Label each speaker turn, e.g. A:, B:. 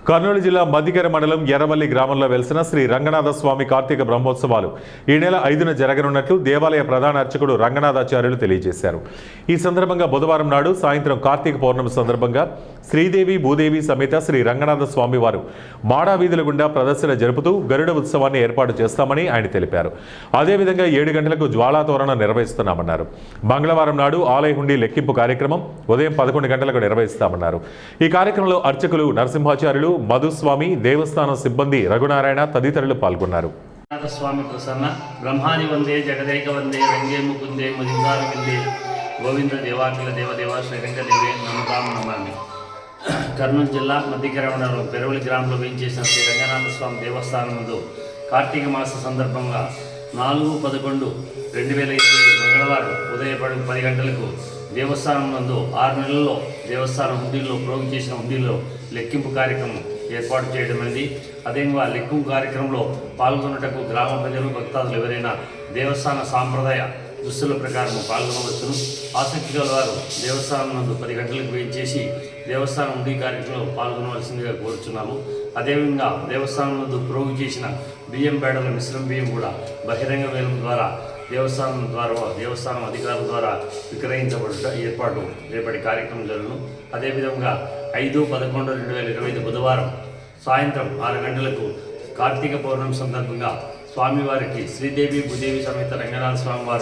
A: కర్నూలు జిల్లా మదికెర మండలం ఎర్రవల్లి గ్రామంలో వెలిసిన శ్రీ రంగనాథ స్వామి కార్తీక బ్రహ్మోత్సవాలు ఈ నెల 5న జరగనున్నట్లు దేవాలయ ప్రధాన అర్చకుడు రంగనాథాచార్యులు తెలియజేశారు. ఈ సందర్భంగా బుధవారం నాడు సాయంత్రం కార్తీక పౌర్ణమి సందర్భంగా శ్రీదేవి భూదేవి సమేత శ్రీ రంగనాథ స్వామి వారు మాడా వీధుల గుండా ప్రదర్శన జరుపుతూ గరుడ ఉత్సవాన్ని ఏర్పాటు చేస్తామని ఆయన తెలిపారు. అదేవిధంగా 7 గంటలకు జ్వాలాతోరణ నిర్వహిస్తున్నామన్నారు. మంగళవారం నాడు ఆలయ హుండీ లెక్కింపు కార్యక్రమం ఉదయం 11 గంటలకు నిర్వహిస్తామన్నారు. ఈ కార్యక్రమంలో అర్చకులు నరసింహాచార్యులు, మధుస్వామి, దేవస్థానం సిబ్బంది రఘునారాయణ తదితరులు పాల్గొన్నారు.
B: స్వామి ప్రసన్న బ్రహ్మాది వందే జగదేక వందే రంగే ముకుందే ముదిందార విందే గోవింద దేవాఖిల దేవదేవ శ్రీరంగ దేవే నమతాం నమామి. కర్నూలు జిల్లా మధ్యకెర మండలం పెరవలి గ్రామంలో వేయించేసిన శ్రీ రంగనాథ స్వామి దేవస్థానం ముందు కార్తీక మాస సందర్భంగా 4/11/2020 మంగళవారం ఉదయం 10 గంటలకు దేవస్థానం నందు 6 నెలల్లో దేవస్థానం హుండీల్లో ప్రోగు చేసిన హుండీల్లో లెక్కింపు కార్యక్రమం ఏర్పాటు చేయడమైంది. అదేవిధంగా లెక్కింపు కార్యక్రమంలో పాల్గొన్నటకు గ్రామ ప్రజలు, భక్తాదులు ఎవరైనా దేవస్థాన సాంప్రదాయ దుస్తుల ప్రకారం పాల్గొనవచ్చును. ఆసక్తి గల వారు దేవస్థానం నందు 10 గంటలకు వేయించేసి దేవస్థానం హుండీ కార్యక్రమంలో పాల్గొనవలసిందిగా కోరుచున్నాము. అదేవిధంగా దేవస్థానం నందు ప్రోగు చేసిన బియ్యం బేడల మిశ్రమ బియ్యం కూడా బహిరంగ వేలం ద్వారా దేవస్థానం అధికారుల ద్వారా విక్రయించబడుట ఏర్పాటు రేపటి కార్యక్రమం జరుగును. అదేవిధంగా 5/11/2025 బుధవారం సాయంత్రం 6 గంటలకు కార్తీక పౌర్ణమి సందర్భంగా స్వామివారికి శ్రీదేవి భూదేవి సమేత రంగనాథ స్వామి వారు